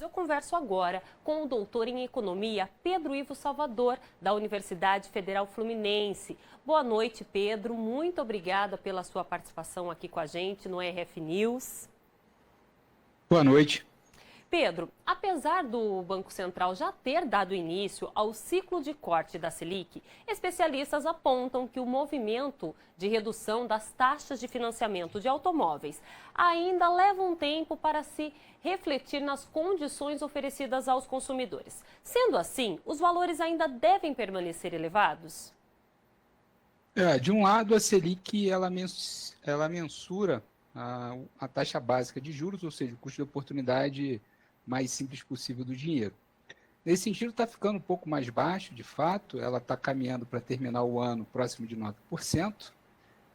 eu converso agora com o doutor em Economia, Pedro Ivo Salvador, da Universidade Federal Fluminense. Boa noite, Pedro. Muito obrigada pela sua participação aqui com a gente no RF News. Boa noite. Pedro, apesar do Banco Central já ter dado início ao ciclo de corte da Selic, especialistas apontam que o movimento de redução das taxas de financiamento de automóveis ainda leva um tempo para se refletir nas condições oferecidas aos consumidores. Sendo assim, os valores ainda devem permanecer elevados? De um lado, a Selic ela mensura a taxa básica de juros, ou seja, o custo de oportunidade mais simples possível do dinheiro. Nesse sentido, está ficando um pouco mais baixo, de fato, ela está caminhando para terminar o ano próximo de 9%,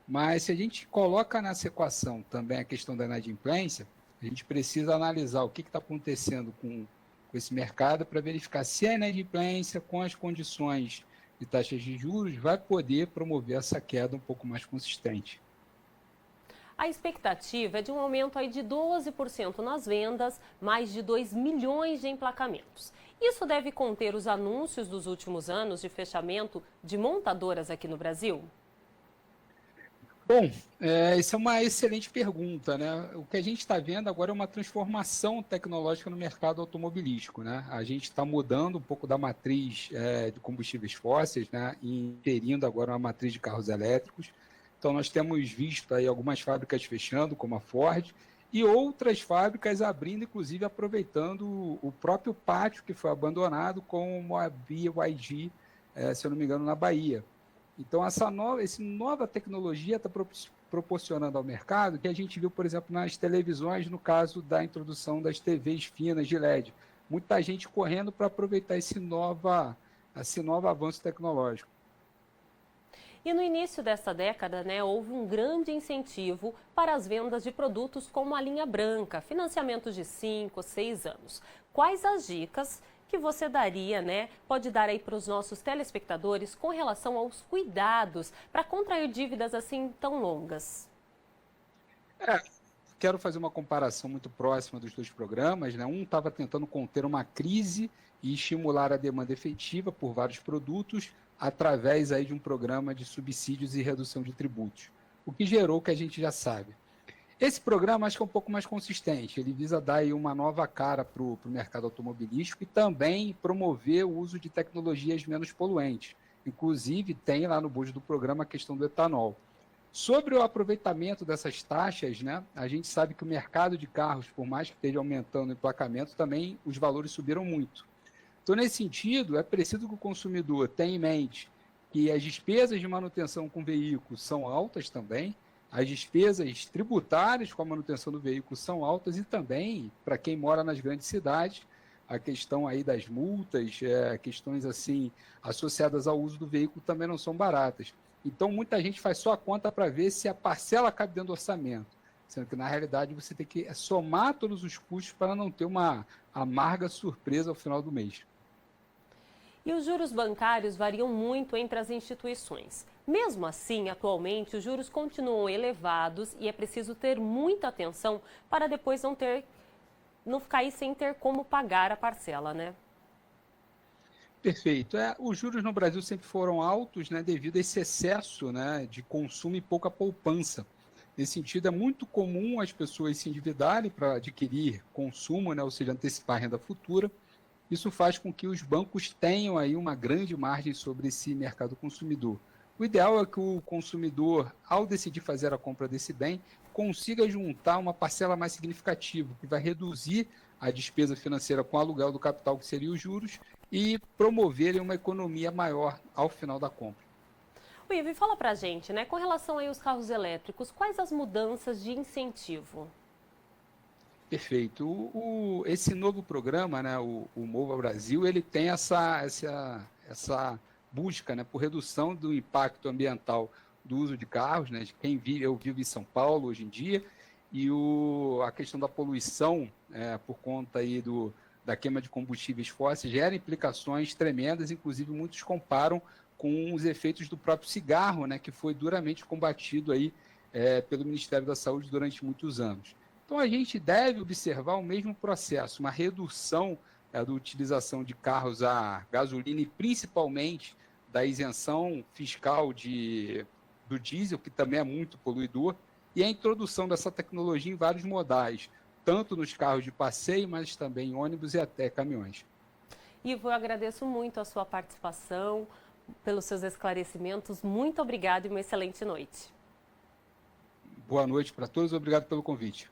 mas se a gente coloca nessa equação também a questão da inadimplência, a gente precisa analisar o que está acontecendo com esse mercado para verificar se a inadimplência, com as condições de taxas de juros, vai poder promover essa queda um pouco mais consistente. A expectativa é de um aumento aí de 12% nas vendas, mais de 2 milhões de emplacamentos. Isso deve conter os anúncios dos últimos anos de fechamento de montadoras aqui no Brasil? Bom, essa é uma excelente pergunta, né? O que a gente está vendo agora é uma transformação tecnológica no mercado automobilístico, né? A gente está mudando um pouco da matriz de combustíveis fósseis, né? E inserindo agora uma matriz de carros elétricos. Então, nós temos visto aí algumas fábricas fechando, como a Ford, e outras fábricas abrindo, inclusive aproveitando o próprio pátio que foi abandonado, como a BYD, se eu não me engano, na Bahia. Então, essa nova tecnologia está proporcionando ao mercado que a gente viu, por exemplo, nas televisões, no caso da introdução das TVs finas de LED. Muita gente correndo para aproveitar esse novo avanço tecnológico. E no início desta década, houve um grande incentivo para as vendas de produtos como a linha branca, financiamentos de 5, 6 anos. Quais as dicas que você daria, pode dar aí para os nossos telespectadores com relação aos cuidados para contrair dívidas assim tão longas? Quero fazer uma comparação muito próxima dos dois programas, né? Um estava tentando conter uma crise e estimular a demanda efetiva por vários produtos através aí de um programa de subsídios e redução de tributos, o que gerou o que a gente já sabe. Esse programa acho que é um pouco mais consistente, ele visa dar aí uma nova cara para o mercado automobilístico e também promover o uso de tecnologias menos poluentes. Inclusive, tem lá no bojo do programa a questão do etanol. Sobre o aproveitamento dessas taxas, né, a gente sabe que o mercado de carros, por mais que esteja aumentando o emplacamento, também os valores subiram muito. Então, nesse sentido, é preciso que o consumidor tenha em mente que as despesas de manutenção com veículos são altas também, as despesas tributárias com a manutenção do veículo são altas e também, para quem mora nas grandes cidades, a questão aí das multas, questões assim associadas ao uso do veículo também não são baratas. Então, muita gente faz só a conta para ver se a parcela cabe dentro do orçamento, sendo que, na realidade, você tem que somar todos os custos para não ter uma amarga surpresa ao final do mês. E os juros bancários variam muito entre as instituições. Mesmo assim, atualmente, os juros continuam elevados e é preciso ter muita atenção para depois não ficar aí sem ter como pagar a parcela, né? Perfeito. Os juros no Brasil sempre foram altos, né, devido a esse excesso, né, de consumo e pouca poupança. Nesse sentido, é muito comum as pessoas se endividarem para adquirir consumo, né, ou seja, antecipar renda futura. Isso faz com que os bancos tenham aí uma grande margem sobre esse mercado consumidor. O ideal é que o consumidor, ao decidir fazer a compra desse bem, consiga juntar uma parcela mais significativa, que vai reduzir a despesa financeira com o aluguel do capital, que seria os juros, e promover uma economia maior ao final da compra. O Ivo, fala pra gente, com relação aí aos carros elétricos, quais as mudanças de incentivo? Perfeito. Esse novo programa, né, o Mova Brasil, ele tem essa busca, né, por redução do impacto ambiental do uso de carros, né, de eu vivo em São Paulo hoje em dia, e a questão da poluição por conta aí da queima de combustíveis fósseis gera implicações tremendas, inclusive muitos comparam com os efeitos do próprio cigarro, né, que foi duramente combatido aí, pelo Ministério da Saúde durante muitos anos. Então, a gente deve observar o mesmo processo, uma redução da utilização de carros a gasolina e principalmente da isenção fiscal do diesel, que também é muito poluidor, e a introdução dessa tecnologia em vários modais, tanto nos carros de passeio, mas também em ônibus e até caminhões. Ivo, eu agradeço muito a sua participação, pelos seus esclarecimentos. Muito obrigada e uma excelente noite. Boa noite para todos, obrigado pelo convite.